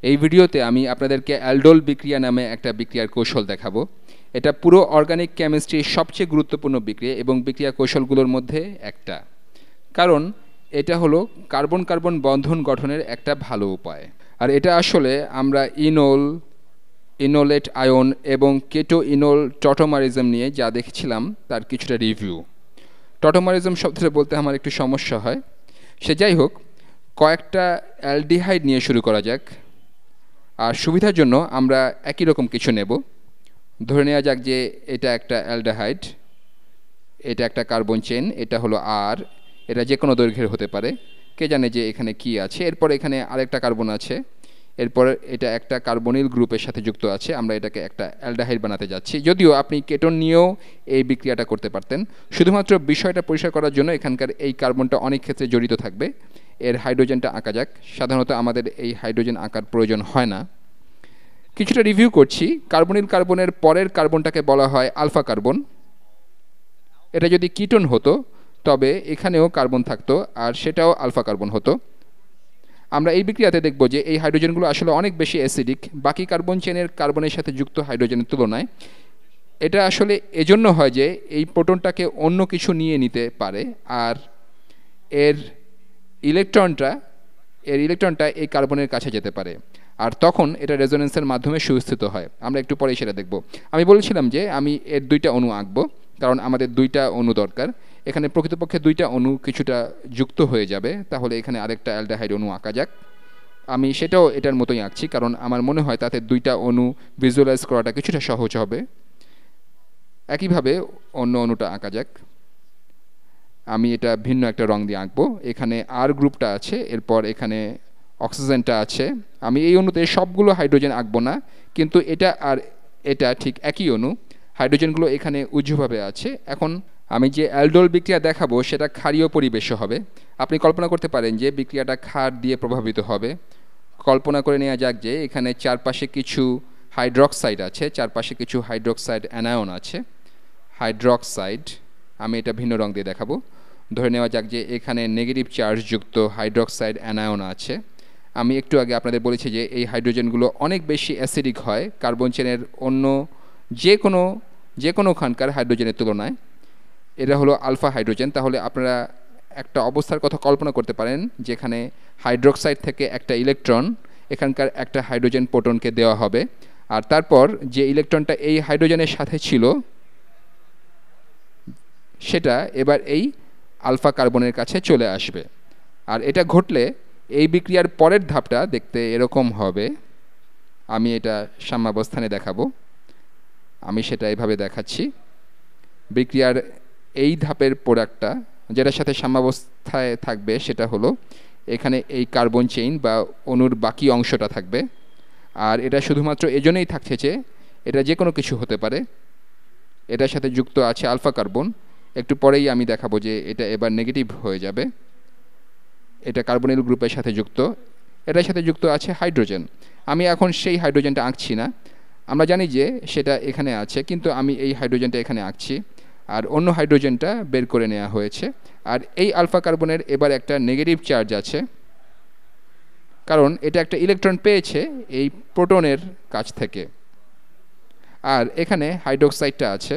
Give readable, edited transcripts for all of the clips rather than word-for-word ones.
এই ভিডিওতে আমি আপনাদেরকে অ্যালডোল বিক্রিয়া নামে একটা বিক্রিয়ার কৌশল দেখাবো। এটা পুরো অর্গানিক কেমিস্ট্রির সবচেয়ে গুরুত্বপূর্ণ বিক্রিয়া এবং বিক্রিয়া কৌশলগুলোর মধ্যে একটা, কারণ এটা হলো কার্বন কার্বন বন্ধন গঠনের একটা ভালো উপায়। আর এটা আসলে আমরা ইনোল, ইনোলেট আয়ন এবং কেটো ইনোল টটোমারিজম নিয়ে যা দেখেছিলাম তার কিছুটা রিভিউ। টটোমারিজম শব্দটা বলতে আমার একটু সমস্যা হয়, সে যাই হোক, কয়েকটা অ্যালডিহাইড নিয়ে শুরু করা যাক। আর সুবিধার জন্য আমরা একই রকম কিছু নেব। ধরে নেওয়া যাক যে এটা একটা অ্যালডিহাইড, এটা একটা কার্বন চেন, এটা হলো আর, এটা যে কোনো দৈর্ঘ্যের হতে পারে, কে জানে যে এখানে কি আছে। এরপর এখানে আরেকটা কার্বন আছে, এরপর এটা একটা কার্বনিল গ্রুপের সাথে যুক্ত আছে, আমরা এটাকে একটা অ্যালডিহাইড বানাতে যাচ্ছি। যদিও আপনি কেটন নিয়েও এই বিক্রিয়াটা করতে পারতেন, শুধুমাত্র বিষয়টা পরিষ্কার করার জন্য এখানকার এই কার্বনটা অনেক ক্ষেত্রে জড়িত থাকবে। এর হাইড্রোজেনটা আঁকা যাক। সাধারণত আমাদের এই হাইড্রোজেন আঁকার প্রয়োজন হয় না। কিছুটা রিভিউ করছি। কার্বনিল কার্বনের পরের কার্বনটাকে বলা হয় আলফা কার্বন। এটা যদি কিটোন হতো তবে এখানেও কার্বন থাকতো আর সেটাও আলফা কার্বন হতো। আমরা এই বিক্রিয়াতে দেখব যে এই হাইড্রোজেনগুলো আসলে অনেক বেশি অ্যাসিডিক বাকি কার্বন চেনের কার্বনের সাথে যুক্ত হাইড্রোজেনের তুলনায়। এটা আসলে এজন্য হয় যে এই প্রোটনটাকে অন্য কিছু নিয়ে নিতে পারে আর এর ইলেকট্রনটা এই কার্বনের কাছে যেতে পারে, আর তখন এটা রেজোনেন্সের মাধ্যমে সুস্থিত হয়। আমরা একটু পরেই সেটা দেখব। আমি বলেছিলাম যে আমি এর দুইটা অণু আঁকবো, কারণ আমাদের দুইটা অণু দরকার। এখানে প্রকৃতপক্ষে দুইটা অণু কিছুটা যুক্ত হয়ে যাবে, তাহলে এখানে আরেকটা অ্যালডিহাইড অণু আঁকা যাক। আমি সেটাও এটার মতোই আঁকছি, কারণ আমার মনে হয় তাতে দুইটা অণু ভিজুয়ালাইজ করাটা কিছুটা সহজ হবে। একইভাবে অন্য অণুটা আঁকা যাক। আমি এটা ভিন্ন একটা রং দিয়ে আঁকবো। এখানে আর গ্রুপটা আছে, এরপর এখানে অক্সিজেনটা আছে। আমি এই অণুতে সবগুলো হাইড্রোজেন আঁকবো না, কিন্তু এটা আর এটা ঠিক একই অণু। হাইড্রোজেনগুলো এখানে উজ্জ্বলভাবে আছে। এখন আমি যে অ্যালডোল বিক্রিয়া দেখাবো সেটা ক্ষারীয় পরিবেশে হবে। আপনি কল্পনা করতে পারেন যে বিক্রিয়াটা ক্ষার দিয়ে প্রভাবিত হবে। কল্পনা করে নেওয়া যাক যে এখানে চারপাশে কিছু হাইড্রক্সাইড আছে, চারপাশে কিছু হাইড্রক্সাইড অ্যানায়ন আছে। হাইড্রক্সাইড, আমি এটা ভিন্ন রং দিয়ে দেখাবো। ধরে নেওয়া যাক যে এখানে নেগেটিভ চার্জযুক্ত হাইড্রক্সাইড অ্যানায়ন আছে। আমি একটু আগে আপনাদের বলেছি যে এই হাইড্রোজেনগুলো অনেক বেশি অ্যাসিডিক হয় কার্বন চেনের অন্য যে কোনোখানকার হাইড্রোজেনের তুলনায়। এটা হলো আলফা হাইড্রোজেন। তাহলে আপনারা একটা অবস্থার কথা কল্পনা করতে পারেন যেখানে হাইড্রক্সাইড থেকে একটা ইলেকট্রন এখানকার একটা হাইড্রোজেন প্রোটনকে দেওয়া হবে, আর তারপর যে ইলেকট্রনটা এই হাইড্রোজেনের সাথে ছিল সেটা এবার এই আলফা কার্বনের কাছে চলে আসবে। আর এটা ঘটলে এই বিক্রিয়ার পরের ধাপটা দেখতে এরকম হবে। আমি এটা সাম্যাবস্থানে দেখাবো। আমি সেটা এভাবে দেখাচ্ছি। বিক্রিয়ার এই ধাপের প্রোডাক্টটা যেটার সাথে সাম্যাবস্থায় থাকবে সেটা হলো এখানে এই কার্বন চেইন বা অণুর বাকি অংশটা থাকবে। আর এটা শুধুমাত্র এজন্যই থাকছে যে এটা যে কোনো কিছু হতে পারে। এটার সাথে যুক্ত আছে আলফা কার্বন। একটু পরেই আমি দেখাবো যে এটা এবার নেগেটিভ হয়ে যাবে। এটা কার্বনিল গ্রুপের সাথে যুক্ত, এটার সাথে যুক্ত আছে হাইড্রোজেন। আমি এখন সেই হাইড্রোজেনটা আঁকছি না, আমরা জানি যে সেটা এখানে আছে, কিন্তু আমি এই হাইড্রোজেনটা এখানে আঁকছি আর অন্য হাইড্রোজেনটা বের করে নেওয়া হয়েছে। আর এই আলফা কার্বনের এবার একটা নেগেটিভ চার্জ আছে, কারণ এটা একটা ইলেকট্রন পেয়েছে এই প্রোটনের কাছ থেকে। আর এখানে হাইড্রোক্সাইডটা আছে,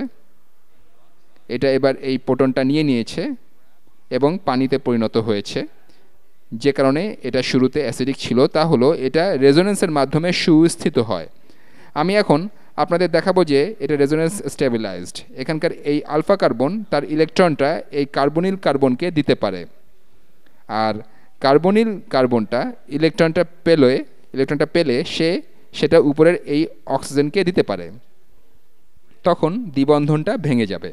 এটা এবার এই প্রোটনটা নিয়ে নিয়েছে এবং পানিতে পরিণত হয়েছে। যে কারণে এটা শুরুতে অ্যাসিডিক ছিল তা হলো এটা রেজোনেন্সের মাধ্যমে সুস্থিত হয়। আমি এখন আপনাদের দেখাবো যে এটা রেজোনেন্স স্টেবিলাইজড। এখানকার এই আলফা কার্বন তার ইলেকট্রনটা এই কার্বনিল কার্বনকে দিতে পারে, আর কার্বনিল কার্বনটা ইলেকট্রনটা পেলে সেটা উপরের এই অক্সিজেনকে দিতে পারে। তখন দ্বিবন্ধনটা ভেঙে যাবে।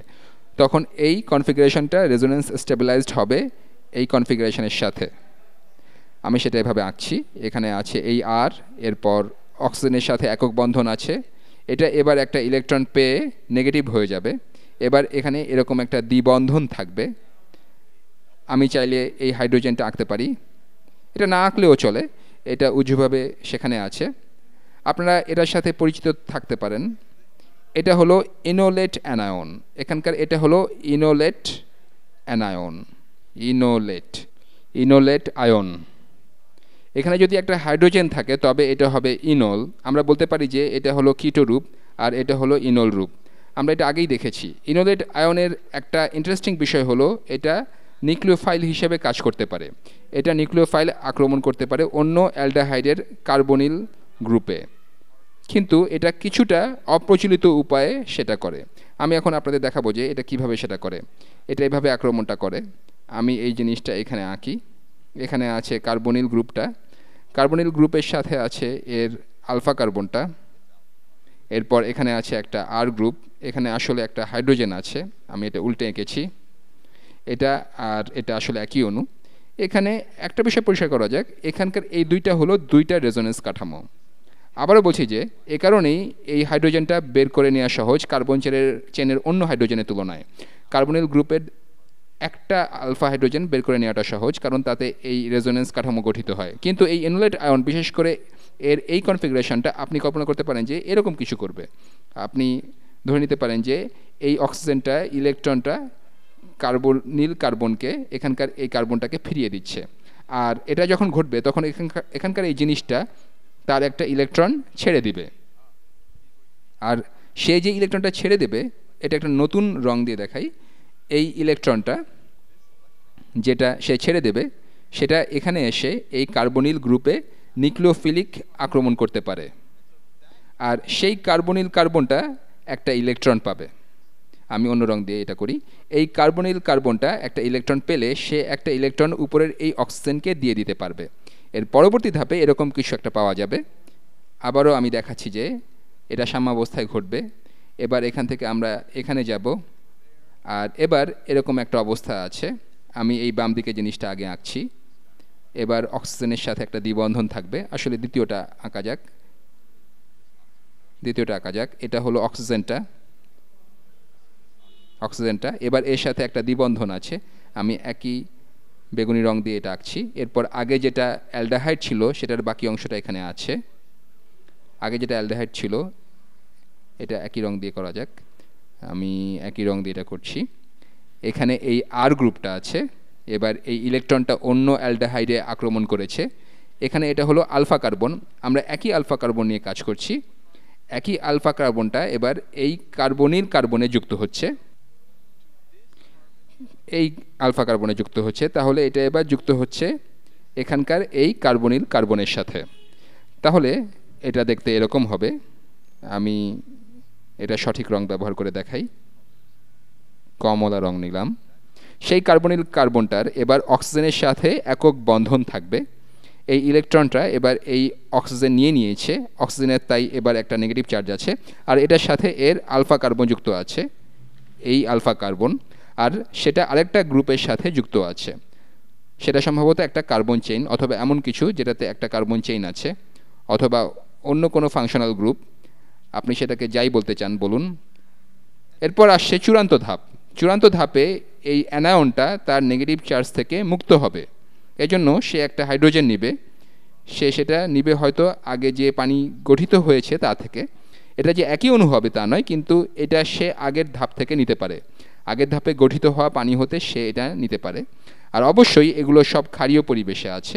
তখন এই কনফিগারেশনটা রেজোনেন্স স্টেবিলাইজড হবে এই কনফিগারেশনের সাথে। আমি সেটা এভাবে আঁকছি। এখানে আছে এই আর, এরপর অক্সিজেনের সাথে একক বন্ধন আছে। এটা এবার একটা ইলেকট্রন পেয়ে নেগেটিভ হয়ে যাবে। এবার এখানে এরকম একটা দ্বিবন্ধন থাকবে। আমি চাইলে এই হাইড্রোজেনটা আঁকতে পারি, এটা না আঁকলেও চলে, এটা উজ্জ্বলভাবে সেখানে আছে। আপনারা এটার সাথে পরিচিত থাকতে পারেন। এটা হলো ইনোলেট অ্যানায়ন। এখানকার এটা হলো ইনোলেট অ্যানায়ন, ইনোলেট আয়ন। এখানে যদি একটা হাইড্রোজেন থাকে তবে এটা হবে ইনল। আমরা বলতে পারি যে এটা হলো কিটো রূপ আর এটা হলো ইনল রূপ। আমরা এটা আগেই দেখেছি। ইনোলেট আয়নের একটা ইন্টারেস্টিং বিষয় হলো এটা নিউক্লিওফাইল হিসেবে কাজ করতে পারে। এটা নিউক্লিওফাইল আক্রমণ করতে পারে অন্য অ্যালডিহাইডের কার্বনিল গ্রুপে, কিন্তু এটা কিছুটা অপ্রচলিত উপায়ে সেটা করে। আমি এখন আপনাদের দেখাবো যে এটা কিভাবে সেটা করে। এটা এভাবে আক্রমণটা করে। আমি এই জিনিসটা এখানে আঁকি। এখানে আছে কার্বনিল গ্রুপটা, কার্বনিল গ্রুপের সাথে আছে এর আলফা কার্বনটা, এরপর এখানে আছে একটা আর গ্রুপ, এখানে আসলে একটা হাইড্রোজেন আছে, আমি এটা উল্টে এঁকেছি। এটা আর এটা আসলে একই অণু। এখানে একটা বিষয় পরিষ্কার করা যাক, এখানকার এই দুইটা হলো দুইটা রেজোনেন্স কাঠামো। আবারও বলছি যে এ কারণেই এই হাইড্রোজেনটা বের করে নেওয়া সহজ কার্বন চেনের অন্য হাইড্রোজেনের তুলনায়। কার্বনিল গ্রুপের একটা আলফা হাইড্রোজেন বের করে নেওয়াটা সহজ, কারণ তাতে এই রেজোনেন্স কাঠামো গঠিত হয়। কিন্তু এই এনোলেট আয়ন, বিশেষ করে এর এই কনফিগারেশনটা আপনি কল্পনা করতে পারেন যে এরকম কিছু করবে। আপনি ধরে নিতে পারেন যে এই অক্সিজেনটা, ইলেকট্রনটা কার্বনিল কার্বনকে, এখানকার এই কার্বনটাকে ফিরিয়ে দিচ্ছে। আর এটা যখন ঘটবে তখন এখানকার এই জিনিসটা তার একটা ইলেকট্রন ছেড়ে দিবে। আর সে যে ইলেকট্রনটা ছেড়ে দেবে, এটা একটা নতুন রং দিয়ে দেখাই। এই ইলেকট্রনটা যেটা সে ছেড়ে দেবে সেটা এখানে এসে এই কার্বনিল গ্রুপে নিউক্লিওফিলিক আক্রমণ করতে পারে। আর সেই কার্বনিল কার্বনটা একটা ইলেকট্রন পাবে। আমি অন্য রং দিয়ে এটা করি। এই কার্বনিল কার্বনটা একটা ইলেকট্রন পেলে সে একটা ইলেকট্রন উপরের এই অক্সিজেনকে দিয়ে দিতে পারবে। এর পরবর্তী ধাপে এরকম কিছু একটা পাওয়া যাবে। আবারও আমি দেখাচ্ছি যে এটা সাম্যাবস্থায় ঘটবে। এবার এখান থেকে আমরা এখানে যাব, আর এবার এরকম একটা অবস্থা আছে। আমি এই বাম দিকে জিনিসটা আগে আঁকছি। এবার অক্সিজেনের সাথে একটা দ্বিবন্ধন থাকবে। আসলে দ্বিতীয়টা আঁকা যাক। এটা হলো অক্সিজেনটা। এবার এর সাথে একটা দ্বিবন্ধন আছে। আমি একই বেগুনি রং দিয়ে এটা আঁকছি। এরপর আগে যেটা অ্যালডিহাইড ছিল সেটার বাকি অংশটা এখানে আছে। আগে যেটা অ্যালডিহাইড ছিল এটা একই রং দিয়ে করা যাক। আমি একই রং দিয়ে এটা করছি। এখানে এই আর গ্রুপটা আছে। এবার এই ইলেকট্রনটা অন্য অ্যালডিহাইডে আক্রমণ করেছে। এখানে এটা হলো আলফা কার্বন। আমরা একই আলফা কার্বন নিয়ে কাজ করছি। একই আলফা কার্বনটা এবার এই কার্বনিল কার্বনে যুক্ত হচ্ছে। এই আলফা কার্বনে যুক্ত হচ্ছে, তাহলে এটা এবার যুক্ত হচ্ছে এখানকার এই কার্বনিল কার্বনের সাথে। তাহলে এটা দেখতে এরকম হবে। আমি এটা সঠিক রং ব্যবহার করে দেখাই। কমলা রং নিলাম। সেই কার্বনিল কার্বনটার এবার অক্সিজেনের সাথে একক বন্ধন থাকবে। এই ইলেকট্রনটা এবার এই অক্সিজেন নিয়ে নিয়েছে। অক্সিজেনের তাই এবার একটা নেগেটিভ চার্জ আছে। আর এটার সাথে এর আলফা কার্বন যুক্ত আছে, এই আলফা কার্বন। আর সেটা আরেকটা গ্রুপের সাথে যুক্ত আছে। সেটা সম্ভবত একটা কার্বন চেইন, অথবা এমন কিছু যেটাতে একটা কার্বন চেইন আছে, অথবা অন্য কোনো ফাংশনাল গ্রুপ। আপনি সেটাকে যাই বলতে চান বলুন। এরপর আসছে চূড়ান্ত ধাপ। চূড়ান্ত ধাপে এই অ্যানায়নটা তার নেগেটিভ চার্জ থেকে মুক্ত হবে। এজন্য সে একটা হাইড্রোজেন নিবে। সেটা নিবে হয়তো আগে যে পানি গঠিত হয়েছে তা থেকে। এটা যে একই অণু হবে তা নয়, কিন্তু এটা সে আগের ধাপ থেকে নিতে পারে। আগের ধাপে গঠিত হওয়া পানি হতে সে এটা নিতে পারে। আর অবশ্যই এগুলো সব ক্ষারীয় পরিবেশে আছে।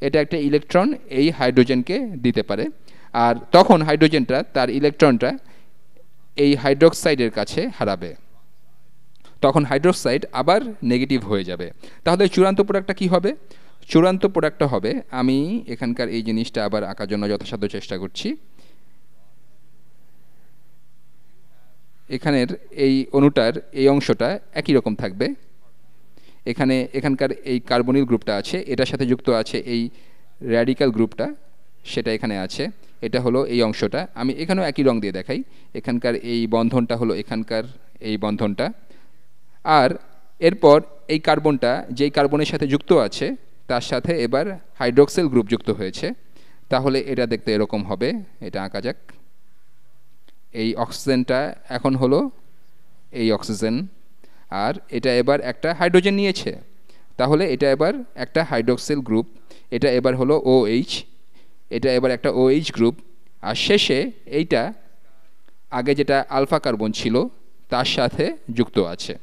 এটা একটা ইলেকট্রন এই হাইড্রোজেনকে দিতে পারে। আর তখন হাইড্রোজেনটা তার ইলেকট্রনটা এই হাইড্রোক্সাইডের কাছে হারাবে। তখন হাইড্রোক্সাইড আবার নেগেটিভ হয়ে যাবে। তাহলে চূড়ান্ত প্রোডাক্টটা কী হবে? চূড়ান্ত প্রোডাক্টটা হবে, আমি এখানকার এই জিনিসটা আবার আঁকার জন্য যথাসাধ্য চেষ্টা করছি। এখানের এই অণুটার এই অংশটা একই রকম থাকবে। এখানকার এই কার্বনিল গ্রুপটা আছে, এটার সাথে যুক্ত আছে এই র্যাডিক্যাল গ্রুপটা, সেটা এখানে আছে। এটা হলো এই অংশটা। আমি এখানেও একই রং দিয়ে দেখাই। এখানকার এই বন্ধনটা হলো এখানকার এই বন্ধনটা। আর এরপর এই কার্বনটা যেই কার্বনের সাথে যুক্ত আছে তার সাথে এবার হাইড্রোক্সিল গ্রুপ যুক্ত হয়েছে। তাহলে এটা দেখতে এরকম হবে। এটা আঁকা যাক। এই অক্সিজেনটা এখন হলো এই অক্সিজেন, আর এটা এবার একটা হাইড্রোজেন নিয়েছে। তাহলে এটা এবার একটা হাইড্রোক্সিল গ্রুপ। এটা এবার হলো OH। এটা এবার একটা OH গ্রুপ। আর শেষে এইটা আগে যেটা আলফা কার্বন ছিল তার সাথে যুক্ত আছে।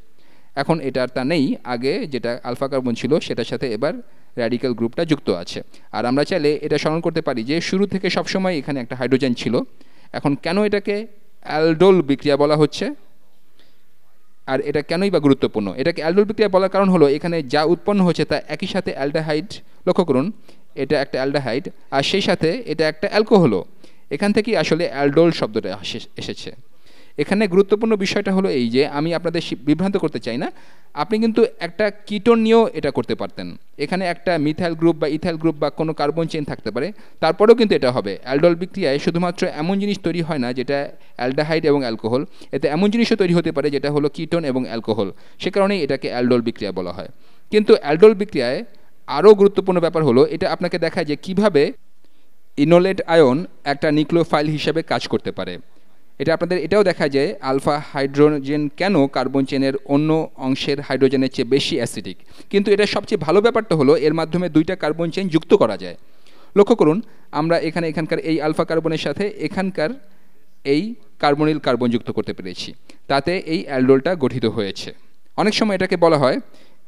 এখন এটা আর তা নেই, আগে যেটা আলফা কার্বন ছিল সেটার সাথে এবার র্যাডিক্যাল গ্রুপটা যুক্ত আছে। আর আমরা চাইলে এটা স্মরণ করতে পারি যে শুরু থেকে সবসময় এখানে একটা হাইড্রোজেন ছিল। এখন কেন এটাকে অ্যালডোল বিক্রিয়া বলা হচ্ছে, আর এটা কেনই বা গুরুত্বপূর্ণ? এটাকে অ্যালডোল বিক্রিয়া বলার কারণ হলো এখানে যা উৎপন্ন হচ্ছে তা একই সাথে অ্যালডিহাইড। লক্ষ্য করুন, এটা একটা অ্যালডিহাইড আর সেই সাথে এটা একটা অ্যালকোহলও। এখান থেকেই আসলে অ্যালডোল শব্দটা এসেছে। এখানে গুরুত্বপূর্ণ বিষয়টা হলো এই যে আমি আপনাদের বিভ্রান্ত করতে চাই না, আপনি কিন্তু একটা কিটোন নিয়েও এটা করতে পারতেন। এখানে একটা মিথাইল গ্রুপ বা ইথাইল গ্রুপ বা কোনো কার্বন চেইন থাকতে পারে, তারপরেও কিন্তু এটা হবে। অ্যালডোল বিক্রিয়ায় শুধুমাত্র এমন জিনিস তৈরি হয় না যেটা অ্যালডিহাইড এবং অ্যালকোহল, এতে এমন জিনিসও তৈরি হতে পারে যেটা হলো কিটোন এবং অ্যালকোহল। সে কারণেই এটাকে অ্যালডোল বিক্রিয়া বলা হয়। কিন্তু অ্যালডোল বিক্রিয়ায় আরও গুরুত্বপূর্ণ ব্যাপার হলো এটা আপনাকে দেখায় যে কিভাবে ইনোলেট আয়ন একটা নিউক্লিওফাইল হিসেবে কাজ করতে পারে। এটা আপনাদের এটাও দেখায় যে আলফা হাইড্রোজেন কেন কার্বন চেনের অন্য অংশের হাইড্রোজেনের চেয়ে বেশি অ্যাসিডিক। কিন্তু এটা সবচেয়ে ভালো ব্যাপারটা হলো এর মাধ্যমে দুইটা কার্বন চেন যুক্ত করা যায়। লক্ষ্য করুন, আমরা এখানকার এই আলফা কার্বনের সাথে এখানকার এই কার্বনিল কার্বন যুক্ত করতে পেরেছি, তাতে এই অ্যালডোলটা গঠিত হয়েছে। অনেক সময় এটাকে বলা হয়,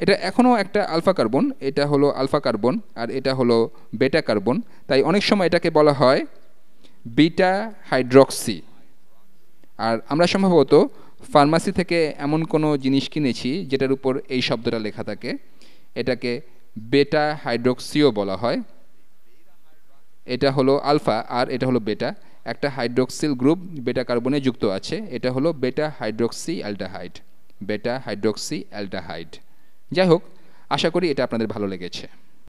এটা এখনও একটা আলফা কার্বন, এটা হলো আলফা কার্বন আর এটা হলো বেটা কার্বন, তাই অনেক সময় এটাকে বলা হয় বিটা হাইড্রক্সি। আর আমরা সম্ভবত ফার্মাসি থেকে এমন কোনো জিনিস কিনেছি যেটার উপর এই শব্দটা লেখা থাকে, এটাকে বেটা হাইড্রক্সিও বলা হয়। এটা হলো আলফা আর এটা হলো বেটা, একটা হাইড্রক্সিল গ্রুপ বেটা কার্বনে যুক্ত আছে, এটা হলো বেটা হাইড্রক্সি অ্যালডিহাইড। বেটা হাইড্রক্সি অ্যালডিহাইড। যাই হোক, আশা করি এটা আপনাদের ভালো লেগেছে।